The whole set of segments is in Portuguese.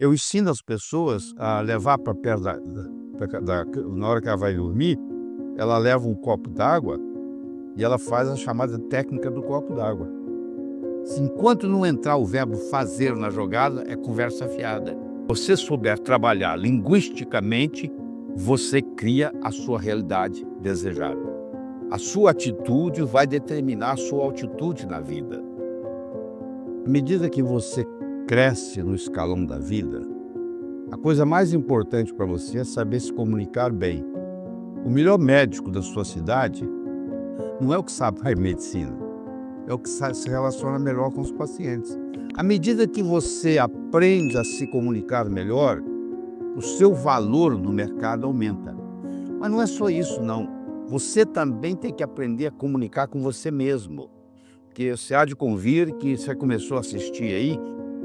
Eu ensino as pessoas a levar para perto na hora que ela vai dormir, ela leva um copo d'água e ela faz a chamada técnica do copo d'água. Se enquanto não entrar o verbo fazer na jogada, é conversa fiada. Se você souber trabalhar linguisticamente, você cria a sua realidade desejada. A sua atitude vai determinar a sua altitude na vida. À medida que você cresce no escalão da vida, a coisa mais importante para você é saber se comunicar bem. O melhor médico da sua cidade não é o que sabe a medicina, é o que se relaciona melhor com os pacientes. À medida que você aprende a se comunicar melhor, o seu valor no mercado aumenta. Mas não é só isso, não. Você também tem que aprender a comunicar com você mesmo. Porque você há de convir que você começou a assistir aí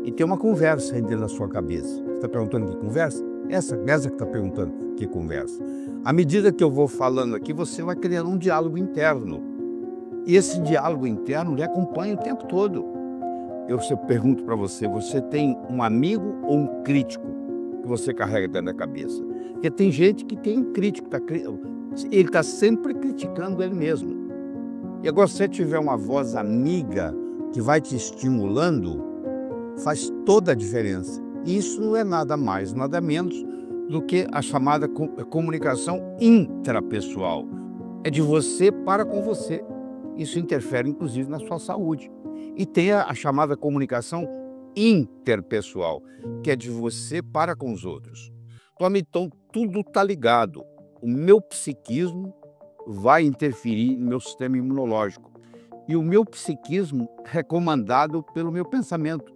e tem uma conversa aí dentro da sua cabeça. Você está perguntando que conversa? Essa que está perguntando que conversa. À medida que eu vou falando aqui, você vai criando um diálogo interno. E esse diálogo interno lhe acompanha o tempo todo. Eu pergunto para você, você tem um amigo ou um crítico que você carrega dentro da cabeça? Porque tem gente que tem um crítico, ele está sempre criticando ele mesmo. E agora, se você tiver uma voz amiga que vai te estimulando, faz toda a diferença. E isso não é nada mais, nada menos do que a chamada comunicação intrapessoal. É de você para com você. Isso interfere, inclusive, na sua saúde. E tem a chamada comunicação interpessoal, que é de você para com os outros. Então, tudo está ligado. O meu psiquismo vai interferir no meu sistema imunológico. E o meu psiquismo é comandado pelo meu pensamento.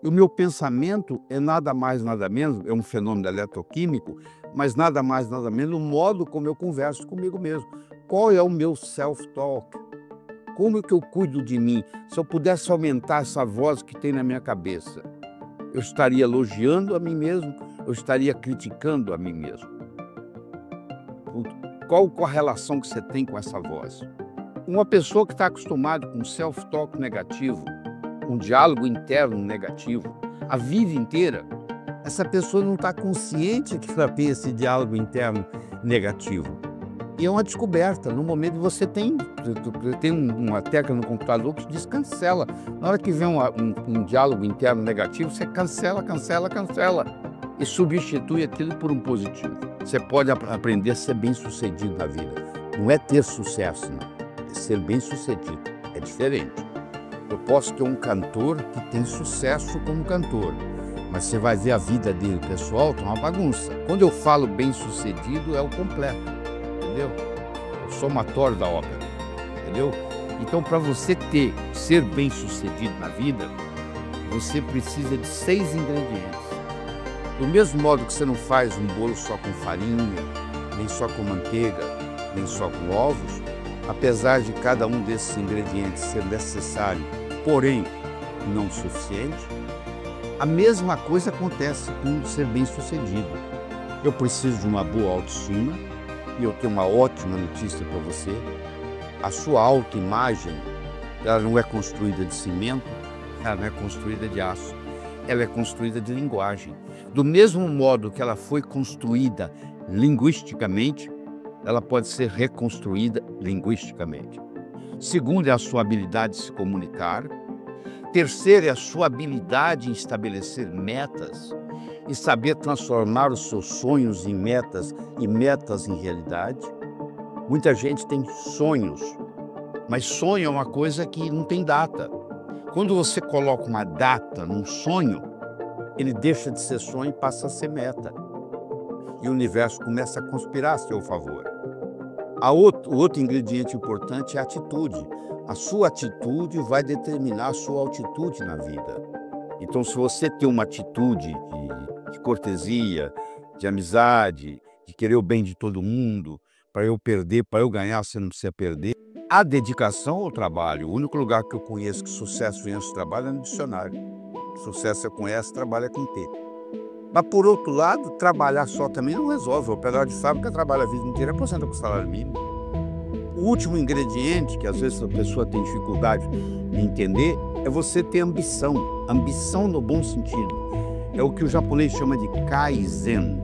E o meu pensamento é nada mais, nada menos, é um fenômeno eletroquímico, mas nada mais, nada menos o modo como eu converso comigo mesmo. Qual é o meu self-talk? Como que eu cuido de mim? Se eu pudesse aumentar essa voz que tem na minha cabeça, eu estaria elogiando a mim mesmo, eu estaria criticando a mim mesmo. Qual a relação que você tem com essa voz? Uma pessoa que está acostumada com um self-talk negativo, um diálogo interno negativo, a vida inteira, essa pessoa não está consciente que ela tem esse diálogo interno negativo. E é uma descoberta. No momento que você tem uma tecla no computador que diz cancela. Na hora que vem um diálogo interno negativo, você cancela e substitui aquilo por um positivo. Você pode aprender a ser bem-sucedido na vida. Não é ter sucesso, não. É ser bem-sucedido. É diferente. Eu posso ter um cantor que tem sucesso como cantor, mas você vai ver a vida dele pessoal, tá uma bagunça. Quando eu falo bem-sucedido, é o completo, entendeu? É o somatório da ópera, entendeu? Então, para você ser bem-sucedido na vida, você precisa de 6 ingredientes. Do mesmo modo que você não faz um bolo só com farinha, nem só com manteiga, nem só com ovos, apesar de cada um desses ingredientes ser necessário, porém não suficiente, a mesma coisa acontece com ser bem-sucedido. Eu preciso de uma boa autoestima e eu tenho uma ótima notícia para você. A sua autoimagem, ela não é construída de cimento, ela não é construída de aço, ela é construída de linguagem. Do mesmo modo que ela foi construída linguisticamente, ela pode ser reconstruída linguisticamente. Segundo é a sua habilidade de se comunicar. Terceiro é a sua habilidade em estabelecer metas e saber transformar os seus sonhos em metas e metas em realidade. Muita gente tem sonhos, mas sonho é uma coisa que não tem data. Quando você coloca uma data num sonho, ele deixa de ser sonho e passa a ser meta. E o universo começa a conspirar a seu favor. O outro ingrediente importante é a atitude. A sua atitude vai determinar a sua altitude na vida. Então, se você tem uma atitude de cortesia, de amizade, de querer o bem de todo mundo, para eu perder, para eu ganhar, você não precisa perder. A dedicação ao trabalho. O único lugar que eu conheço que sucesso vem antes do trabalho é no dicionário. Sucesso você conhece, trabalha com T. Mas, por outro lado, trabalhar só também não resolve. O operário de fábrica trabalha a vida inteira e aposenta com salário mínimo. O último ingrediente, que às vezes a pessoa tem dificuldade de entender, é você ter ambição. Ambição no bom sentido. É o que o japonês chama de Kaizen,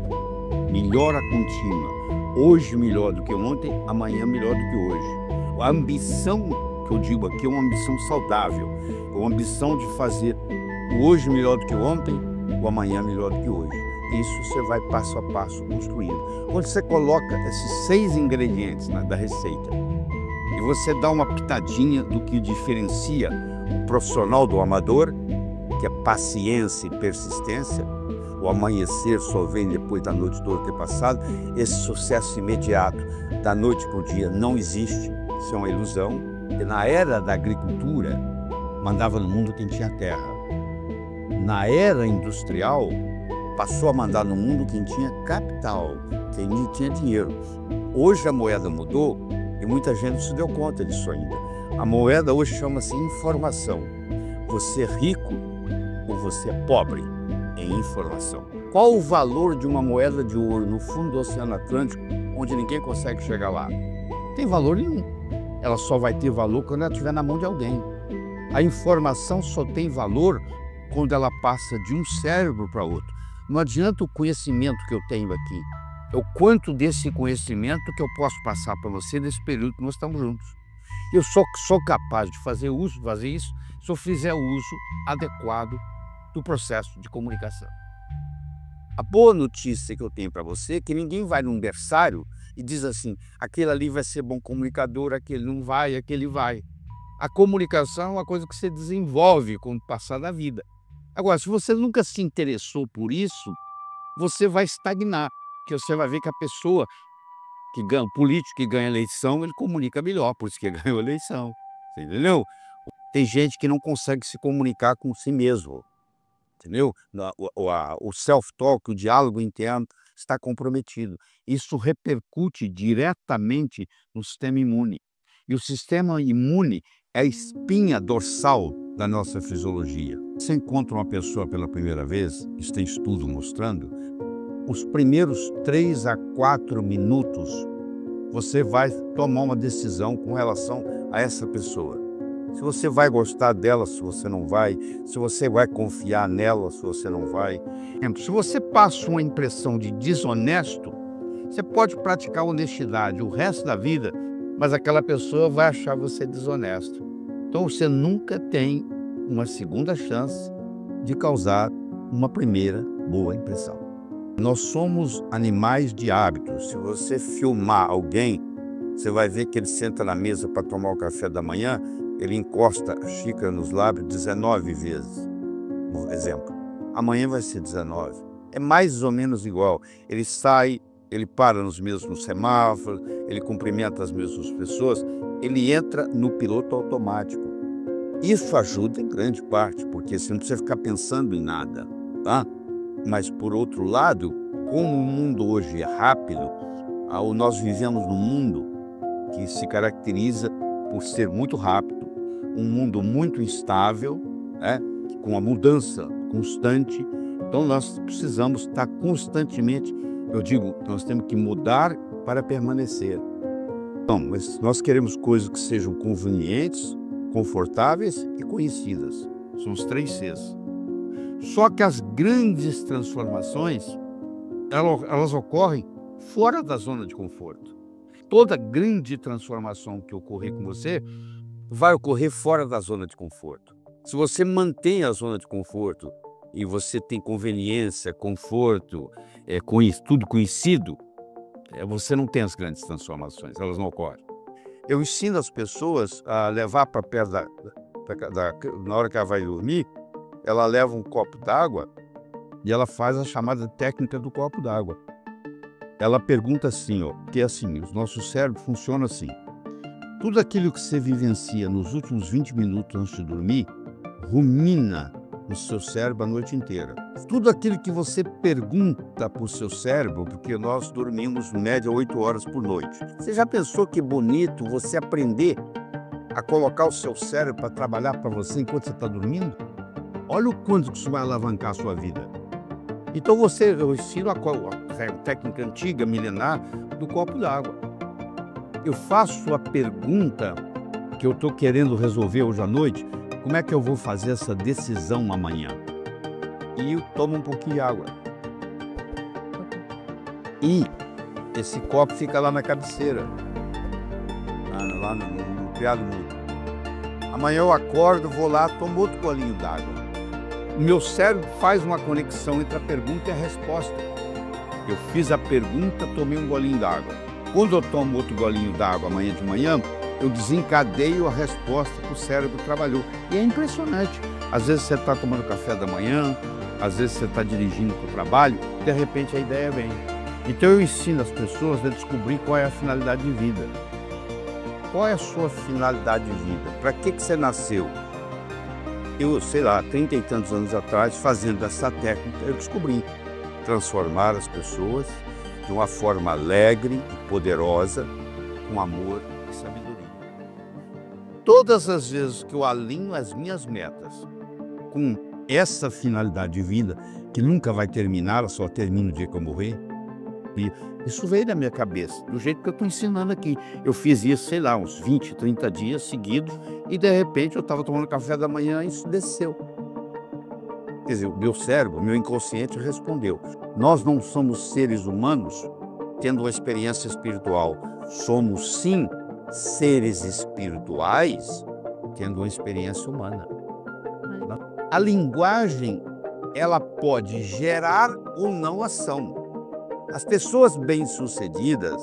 melhora contínua. Hoje melhor do que ontem, amanhã melhor do que hoje. A ambição que eu digo aqui é uma ambição saudável, é uma ambição de fazer o hoje melhor do que ontem, o amanhã melhor do que hoje. Isso você vai passo a passo construindo. Quando você coloca esses 6 ingredientes da receita e você dá uma pitadinha do que diferencia o profissional do amador, que é paciência e persistência, o amanhecer só vem depois da noite toda ter passado, esse sucesso imediato da noite para o dia não existe, isso é uma ilusão. E na era da agricultura, mandava no mundo quem tinha terra. Na era industrial, passou a mandar no mundo quem tinha capital, quem tinha dinheiro. Hoje a moeda mudou e muita gente não se deu conta disso ainda. A moeda hoje chama-se informação. Você é rico ou você é pobre em informação. Qual o valor de uma moeda de ouro no fundo do Oceano Atlântico, onde ninguém consegue chegar lá? Não tem valor nenhum. Ela só vai ter valor quando ela estiver na mão de alguém. A informação só tem valor quando ela passa de um cérebro para outro. Não adianta o conhecimento que eu tenho aqui. É o quanto desse conhecimento que eu posso passar para você nesse período que nós estamos juntos. Eu sou capaz de fazer isso se eu fizer o uso adequado do processo de comunicação. A boa notícia que eu tenho para você é que ninguém vai num berçário e diz assim, aquele ali vai ser bom comunicador, aquele não vai, aquele vai. A comunicação é uma coisa que você desenvolve com o passar da vida. Agora, se você nunca se interessou por isso, você vai estagnar, porque você vai ver que a pessoa que ganha, o político que ganha a eleição, ele comunica melhor, por isso que ganhou a eleição, você entendeu? Tem gente que não consegue se comunicar com si mesmo, entendeu? O self-talk, o diálogo interno está comprometido. Isso repercute diretamente no sistema imune. E o sistema imune é a espinha dorsal da nossa fisiologia. Você encontra uma pessoa pela primeira vez, isso tem estudo mostrando, os primeiros 3 a 4 minutos você vai tomar uma decisão com relação a essa pessoa. Se você vai gostar dela, se você não vai, se você vai confiar nela, se você não vai. Se você passa uma impressão de desonesto, você pode praticar honestidade o resto da vida, mas aquela pessoa vai achar você desonesto. Então você nunca tem uma segunda chance de causar uma primeira boa impressão. Nós somos animais de hábitos. Se você filmar alguém, você vai ver que ele senta na mesa para tomar o café da manhã, ele encosta a xícara nos lábios 19 vezes, por exemplo. Amanhã vai ser 19. É mais ou menos igual. Ele sai, ele para nos mesmos semáforos, ele cumprimenta as mesmas pessoas, ele entra no piloto automático. Isso ajuda em grande parte, porque você não precisa ficar pensando em nada, tá? Mas, por outro lado, como o mundo hoje é rápido, nós vivemos num mundo que se caracteriza por ser muito rápido, um mundo muito instável, né? Com uma mudança constante. Então, nós precisamos estar constantemente, eu digo, nós temos que mudar para permanecer. Então, mas nós queremos coisas que sejam convenientes, confortáveis e conhecidas. São os 3 Cs. Só que as grandes transformações, elas ocorrem fora da zona de conforto. Toda grande transformação que ocorrer com você vai ocorrer fora da zona de conforto. Se você mantém a zona de conforto e você tem conveniência, conforto, tudo conhecido, você não tem as grandes transformações, elas não ocorrem. Eu ensino as pessoas a levar para perto na hora que ela vai dormir, ela leva um copo d'água e ela faz a chamada técnica do copo d'água. Ela pergunta assim, porque assim, o nosso cérebro funciona assim. Tudo aquilo que você vivencia nos últimos 20 minutos antes de dormir, rumina no seu cérebro a noite inteira. Tudo aquilo que você pergunta para o seu cérebro, porque nós dormimos em média 8 horas por noite. Você já pensou que bonito você aprender a colocar o seu cérebro para trabalhar para você enquanto você está dormindo? Olha o quanto que isso vai alavancar a sua vida. Então eu ensino a técnica antiga, milenar, do copo d'água. Eu faço a pergunta que eu estou querendo resolver hoje à noite: como é que eu vou fazer essa decisão amanhã? e toma um pouquinho de água. E esse copo fica lá na cabeceira, lá no criado mudo. Amanhã eu acordo, vou lá, tomo outro golinho d'água. O meu cérebro faz uma conexão entre a pergunta e a resposta. Eu fiz a pergunta, tomei um golinho d'água. Quando eu tomo outro golinho d'água amanhã de manhã, eu desencadeio a resposta que o cérebro trabalhou. E é impressionante. Às vezes você está tomando café da manhã, às vezes você está dirigindo para o trabalho, de repente a ideia vem. Então eu ensino as pessoas a descobrir qual é a finalidade de vida. Qual é a sua finalidade de vida? Para que você nasceu? Eu, sei lá, 30 e tantos anos atrás, fazendo essa técnica, eu descobri transformar as pessoas de uma forma alegre e poderosa, com amor e sabedoria. Todas as vezes que eu alinho as minhas metas com essa finalidade de vida, que nunca vai terminar, ela só termina o dia que eu morrer, e isso veio da minha cabeça, do jeito que eu estou ensinando aqui. Eu fiz isso, sei lá, uns 20, 30 dias seguidos, e de repente eu estava tomando café da manhã e isso desceu. Quer dizer, o meu cérebro, o meu inconsciente respondeu. Nós não somos seres humanos tendo uma experiência espiritual. Somos, sim, seres espirituais tendo uma experiência humana. A linguagem, ela pode gerar ou não ação. As pessoas bem-sucedidas,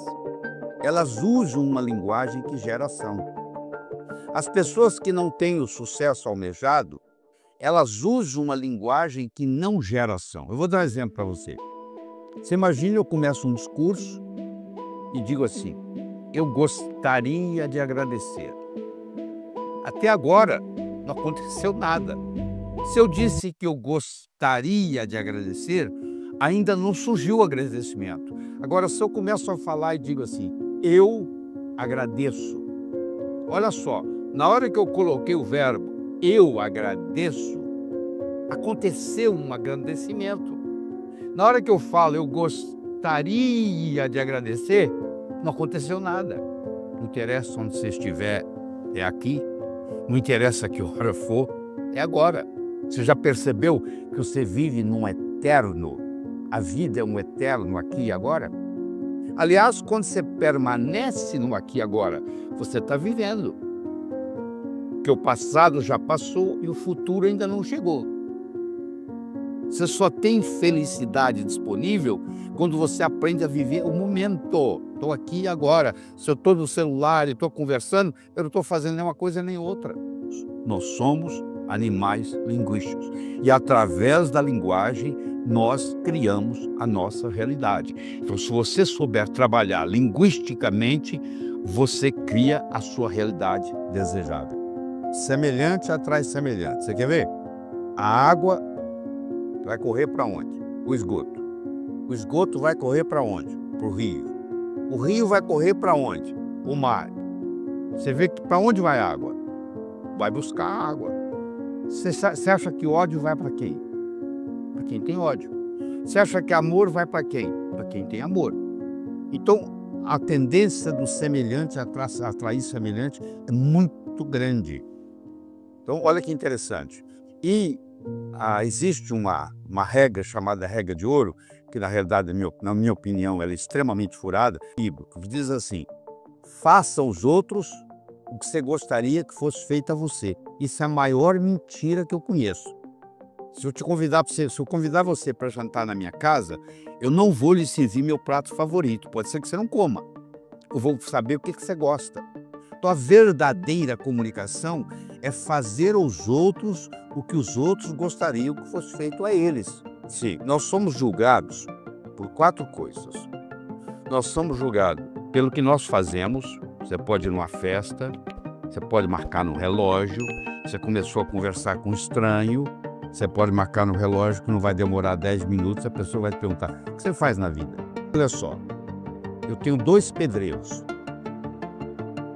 elas usam uma linguagem que gera ação. As pessoas que não têm o sucesso almejado, elas usam uma linguagem que não gera ação. Eu vou dar um exemplo para você. Você imagina, eu começo um discurso e digo assim: eu gostaria de agradecer. Até agora, não aconteceu nada. Se eu disse que eu gostaria de agradecer, ainda não surgiu o agradecimento. Agora, se eu começo a falar e digo assim, eu agradeço. Olha só, na hora que eu coloquei o verbo eu agradeço, aconteceu um agradecimento. Na hora que eu falo eu gostaria de agradecer, não aconteceu nada. Não interessa onde você estiver, é aqui. Não interessa que hora for, é agora. Você já percebeu que você vive num eterno? A vida é um eterno aqui e agora? Aliás, quando você permanece no aqui e agora, você está vivendo. Porque o passado já passou e o futuro ainda não chegou. Você só tem felicidade disponível quando você aprende a viver o momento. Estou aqui agora. Se eu estou no celular e estou conversando, eu não estou fazendo nenhuma coisa nem outra. Nós somos animais linguísticos. E através da linguagem, nós criamos a nossa realidade. Então, se você souber trabalhar linguisticamente, você cria a sua realidade desejável. Semelhante atrai semelhante. Você quer ver? A água vai correr para onde? O esgoto. O esgoto vai correr para onde? Para o rio. O rio vai correr para onde? O mar. Você vê que para onde vai a água? Vai buscar água. Você acha que ódio vai para quem? Para quem tem ódio. Você acha que amor vai para quem? Para quem tem amor. Então, a tendência do semelhante a atrair semelhante é muito grande. Então, olha que interessante. E existe uma regra chamada regra de ouro, que na realidade, na minha opinião, ela é extremamente furada, que diz assim: faça aos outros o que você gostaria que fosse feito a você. Isso é a maior mentira que eu conheço. Se eu convidar você para jantar na minha casa, eu não vou lhe servir meu prato favorito. Pode ser que você não coma. Eu vou saber o que você gosta. Então, a verdadeira comunicação é fazer aos outros o que os outros gostariam que fosse feito a eles. Sim, nós somos julgados por 4 coisas. Nós somos julgados pelo que nós fazemos. Você pode ir numa festa, você pode marcar no relógio, você começou a conversar com um estranho, você pode marcar no relógio que não vai demorar 10 minutos, a pessoa vai te perguntar: o que você faz na vida? Olha só, eu tenho 2 pedreiros,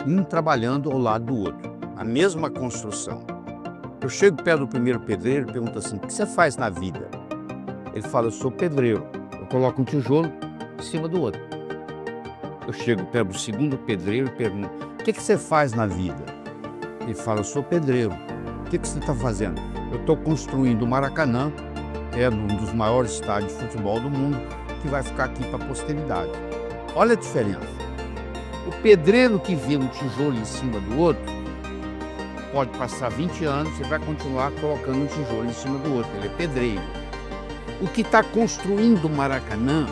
um trabalhando ao lado do outro, a mesma construção. Eu chego perto do primeiro pedreiro e pergunto assim: o que você faz na vida? Ele fala: eu sou pedreiro. Eu coloco um tijolo em cima do outro. Eu chego perto do segundo pedreiro e pergunto: o que você faz na vida? Ele fala: eu sou pedreiro. O que você está fazendo? Eu estou construindo o Maracanã é um dos maiores estádios de futebol do mundo, que vai ficar aqui para a posteridade. Olha a diferença. O pedreiro que vê um tijolo em cima do outro, pode passar 20 anos e vai continuar colocando um tijolo em cima do outro. Ele é pedreiro. O que está construindo o Maracanã,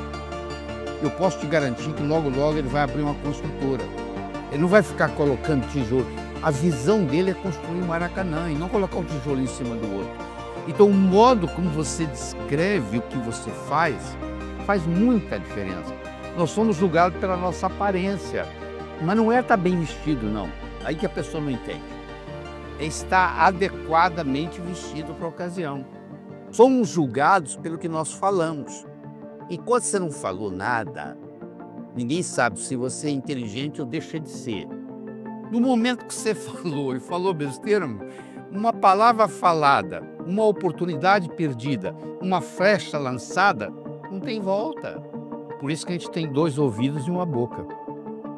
eu posso te garantir que logo, logo ele vai abrir uma construtora. Ele não vai ficar colocando tijolo. A visão dele é construir o Maracanã e não colocar um tijolo em cima do outro. Então, o modo como você descreve o que você faz muita diferença. Nós somos julgados pela nossa aparência, mas não é estar bem vestido, não. Aí que a pessoa não entende. É estar adequadamente vestido para a ocasião. Somos julgados pelo que nós falamos. Enquanto você não falou nada, ninguém sabe se você é inteligente ou deixa de ser. No momento que você falou e falou besteira, uma palavra falada, uma oportunidade perdida, uma flecha lançada, não tem volta. Por isso que a gente tem 2 ouvidos e uma boca.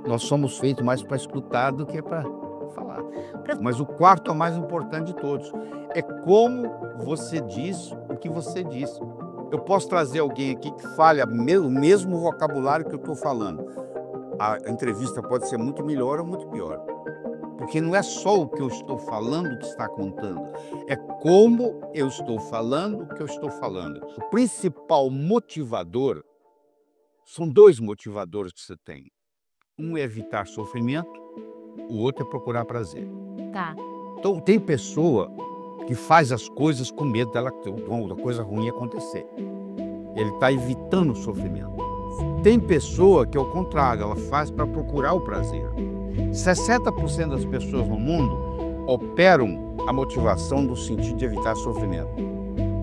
Nós somos feitos mais para escutar do que para falar. Mas o quarto é o mais importante de todos. É como você diz o que você diz. Eu posso trazer alguém aqui que fale o mesmo vocabulário que eu estou falando. A entrevista pode ser muito melhor ou muito pior. Porque não é só o que eu estou falando que está contando. É como eu estou falando o que eu estou falando. O principal motivador, são 2 motivadores que você tem. Um é evitar sofrimento, o outro é procurar prazer. Tá. Então, tem pessoa que faz as coisas com medo da coisa ruim acontecer. Ele está evitando o sofrimento. Tem pessoa que, ao contrário, ela faz para procurar o prazer. 60% das pessoas no mundo operam a motivação no sentido de evitar sofrimento.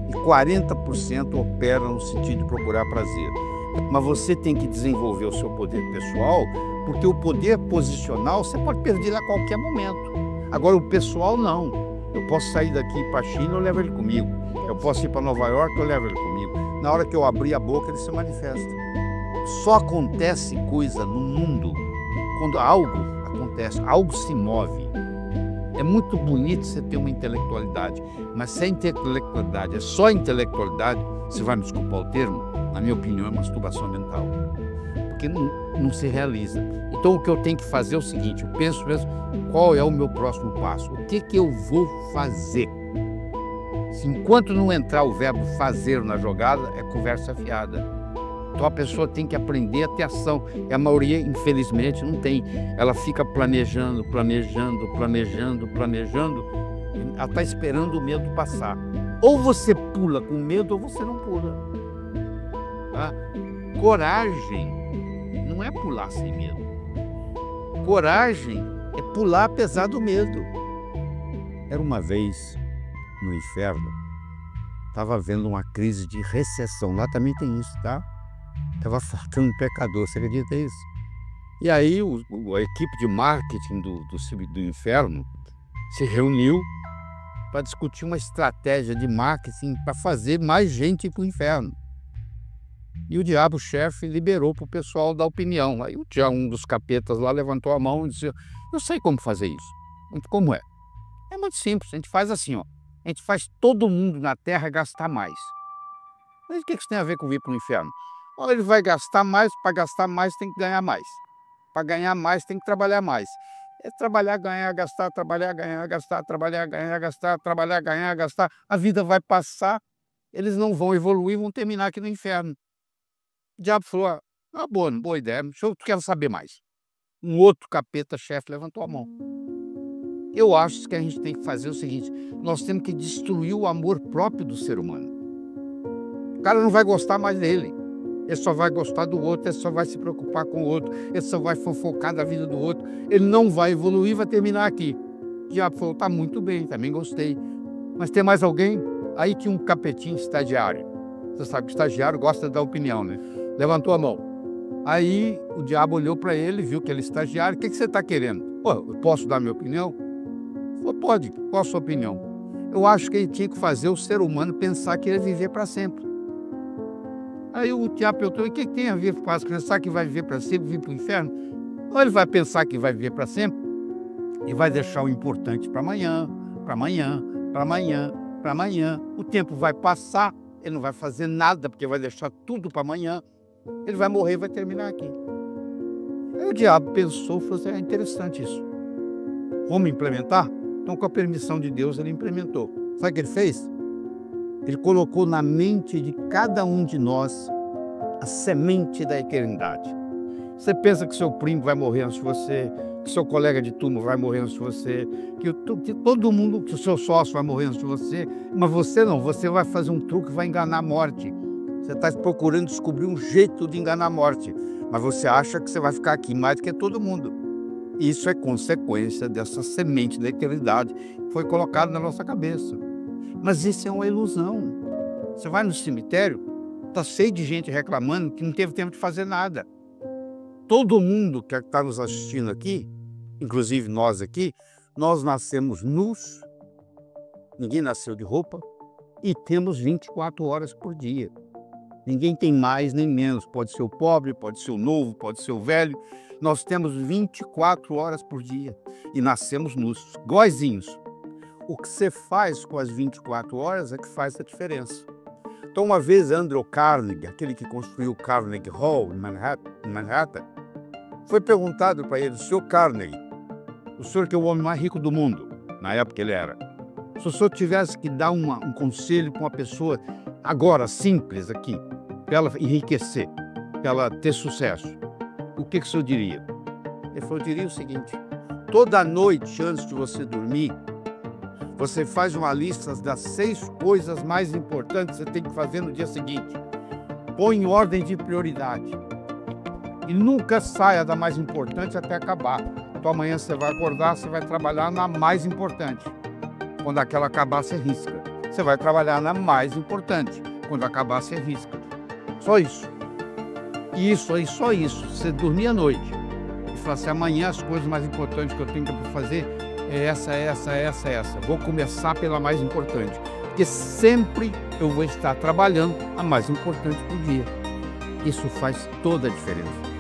E 40% operam no sentido de procurar prazer. Mas você tem que desenvolver o seu poder pessoal, porque o poder posicional você pode perder a qualquer momento. Agora, o pessoal não. Eu posso sair daqui para a China, eu levo ele comigo. Eu posso ir para Nova York, eu levo ele comigo. Na hora que eu abrir a boca, ele se manifesta. Só acontece coisa no mundo quando algo acontece, algo se move. É muito bonito você ter uma intelectualidade, mas se a intelectualidade é só intelectualidade, você vai me desculpar o termo, na minha opinião é masturbação mental, porque não se realiza. Então o que eu tenho que fazer é o seguinte, eu penso mesmo, qual é o meu próximo passo? O que eu vou fazer? Se enquanto não entrar o verbo fazer na jogada, é conversa fiada. Então a pessoa tem que aprender a ter ação. E a maioria, infelizmente, não tem. Ela fica planejando. Ela está esperando o medo passar. Ou você pula com medo ou você não pula. Tá? Coragem não é pular sem medo. Coragem é pular apesar do medo. Era uma vez no inferno, estava havendo uma crise de recessão. Lá também tem isso, tá? Estava faltando pecador, você acredita nisso? E aí a equipe de marketing do inferno se reuniu para discutir uma estratégia de marketing para fazer mais gente ir para o inferno. E o diabo-chefe liberou para o pessoal dar opinião. Aí um dos capetas lá levantou a mão e disse, eu sei como fazer isso. Como é? É muito simples, a gente faz assim, ó. A gente faz todo mundo na Terra gastar mais. Mas o que isso tem a ver com vir para o inferno? Olha, ele vai gastar mais, para gastar mais tem que ganhar mais. Para ganhar mais tem que trabalhar mais. É trabalhar, ganhar, gastar, trabalhar, ganhar, gastar, trabalhar, ganhar, gastar, trabalhar, ganhar, gastar. A vida vai passar, eles não vão evoluir, vão terminar aqui no inferno. O diabo falou, boa ideia, eu quero saber mais. Um outro capeta-chefe levantou a mão. Eu acho que a gente tem que fazer o seguinte, nós temos que destruir o amor próprio do ser humano. O cara não vai gostar mais dele. Ele só vai gostar do outro, ele só vai se preocupar com o outro, ele só vai fofocar da vida do outro, ele não vai evoluir, vai terminar aqui. O diabo falou, tá muito bem, também gostei. Mas tem mais alguém? Aí tinha um capetinho estagiário. Você sabe que o estagiário gosta de dar opinião, né? Levantou a mão. Aí o diabo olhou para ele, viu que ele é estagiário, o que você está querendo? Eu posso dar minha opinião? Falou, pode, qual a sua opinião? Eu acho que ele tinha que fazer o ser humano pensar que ele ia viver para sempre. Aí o diabo perguntou, e o que tem a ver com pensar que vai viver para sempre, vir para o inferno? Ou ele vai pensar que vai viver para sempre e vai deixar o importante para amanhã, para amanhã, para amanhã, para amanhã. O tempo vai passar ele não vai fazer nada, porque vai deixar tudo para amanhã, ele vai morrer e vai terminar aqui. Aí o diabo pensou, falou assim, é interessante isso. Vamos implementar? Então, com a permissão de Deus, ele implementou. Sabe o que ele fez? Ele colocou na mente de cada um de nós a semente da eternidade. Você pensa que seu primo vai morrer antes de você, que seu colega de turma vai morrer antes de você, que todo mundo, que o seu sócio vai morrer antes de você, mas você não, você vai fazer um truque que vai enganar a morte. Você está procurando descobrir um jeito de enganar a morte, mas você acha que você vai ficar aqui mais do que todo mundo. Isso é consequência dessa semente da eternidade que foi colocada na nossa cabeça. Mas isso é uma ilusão. Você vai no cemitério, está cheio de gente reclamando que não teve tempo de fazer nada. Todo mundo que está nos assistindo aqui, inclusive nós aqui, nós nascemos nus, ninguém nasceu de roupa, e temos 24 horas por dia. Ninguém tem mais nem menos, pode ser o pobre, pode ser o novo, pode ser o velho. Nós temos 24 horas por dia e nascemos nus, iguaizinhos. O que você faz com as 24 horas é que faz a diferença. Então, uma vez Andrew Carnegie, aquele que construiu o Carnegie Hall em Manhattan, foi perguntado para ele, Sr. Carnegie, o senhor que é o homem mais rico do mundo, na época ele era, se o senhor tivesse que dar um conselho para uma pessoa agora, simples aqui, para ela enriquecer, para ela ter sucesso, o que o senhor diria? Ele falou, eu diria o seguinte, toda noite antes de você dormir, você faz uma lista das 6 coisas mais importantes que você tem que fazer no dia seguinte. Põe em ordem de prioridade. E nunca saia da mais importante até acabar. Então amanhã você vai acordar, você vai trabalhar na mais importante. Quando aquela acabar, você risca. Você vai trabalhar na mais importante. Quando acabar, você risca. Só isso. E isso aí, só isso. Você dormir à noite e falar assim, amanhã as coisas mais importantes que eu tenho para fazer é essa. Vou começar pela mais importante. Porque sempre eu vou estar trabalhando a mais importante do dia. Isso faz toda a diferença.